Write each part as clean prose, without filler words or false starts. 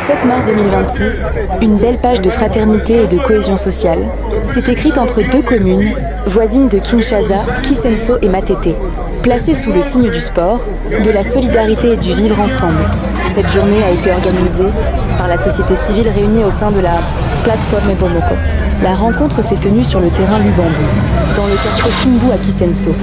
7 mars 2026, une belle page de fraternité et de cohésion sociale s'est écrite entre deux communes voisines de Kinshasa, Kisenso et Matete, placées sous le signe du sport, de la solidarité et du vivre ensemble. Cette journée a été organisée par la société civile réunie au sein de la plateforme Bomoko. La rencontre s'est tenue sur le terrain Lubambo, dans le quartier Kimbu à Kisenso,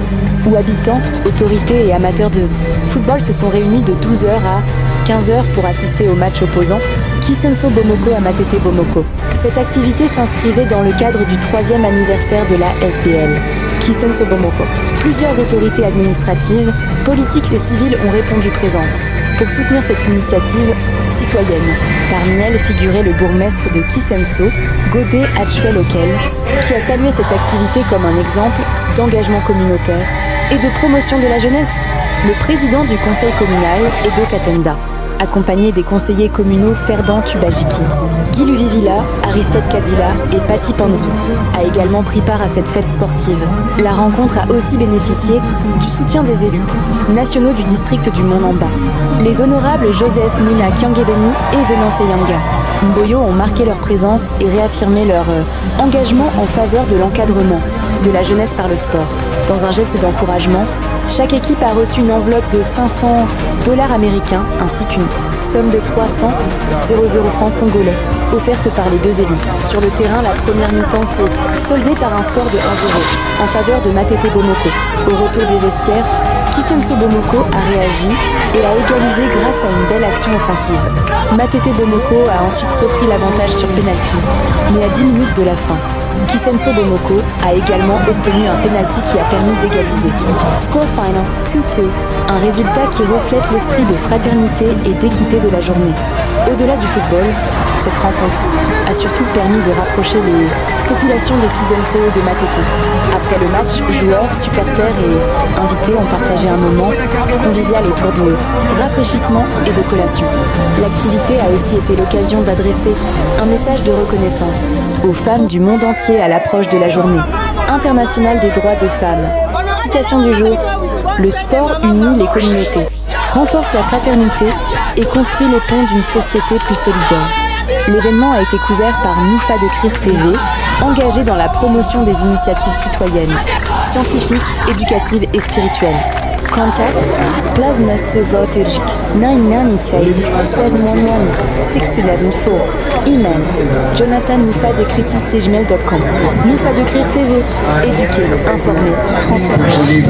où habitants, autorités et amateurs de football se sont réunis de 12h à 15h pour assister au match opposant Kisenso Bomoko à Matete Bomoko. Cette activité s'inscrivait dans le cadre du 3e anniversaire de la SBL, Kisenso Bomoko. Plusieurs autorités administratives, politiques et civiles ont répondu présentes pour soutenir cette initiative citoyenne. Parmi elles figurait le bourgmestre de Kisenso, Godé Achouel-Okel, qui a salué cette activité comme un exemple d'engagement communautaire et de promotion de la jeunesse. Le président du conseil communal, Edo Katenda, accompagné des conseillers communaux Ferdan Tubajiki, Guy Luvivilla, Aristote Kadila et Patti Panzou, a également pris part à cette fête sportive. La rencontre a aussi bénéficié du soutien des élus nationaux du district du Mont-Namba. Les honorables Joseph Muna Kiangebeni et Venance Yanga Mboyo ont marqué leur présence et réaffirmé leur engagement en faveur de l'encadrement de la jeunesse par le sport. Dans un geste d'encouragement, chaque équipe a reçu une enveloppe de $500 américains ainsi qu'une somme de 300 francs congolais, offerte par les deux élus. Sur le terrain, la première mi-temps s'est soldée par un score de 1-0 en faveur de Matete Bomoko. Au retour des vestiaires, Kisenso Bomoko a réagi et a égalisé grâce à une belle action offensive. Matete Bomoko a ensuite repris l'avantage sur pénalty, mais à 10 minutes de la fin, Kisenso Bomoko a également obtenu un pénalty qui a permis d'égaliser. Score final 2-2, un résultat qui reflète l'esprit de fraternité et d'équité de la journée. Au-delà du football, cette rencontre a surtout permis de rapprocher les populations de Kisenso et de Matete. Après le match, joueurs, supporters et invités ont partagé un moment convivial autour de rafraîchissement et de collation. L'activité a aussi été l'occasion d'adresser un message de reconnaissance aux femmes du monde entier à l'approche de la journée internationale des droits des femmes. Citation du jour: le sport unit les communautés, renforce la fraternité et construit les ponts d'une société plus solidaire. L'événement a été couvert par Nufa de Crir TV, engagée dans la promotion des initiatives citoyennes, scientifiques, éducatives et spirituelles. Contact Plasma Sevoturjk 992 711 694. Email Jonathan Nufa de Critis@gmail.com. Nufa de Crir TV, éduquer, informer, transformer.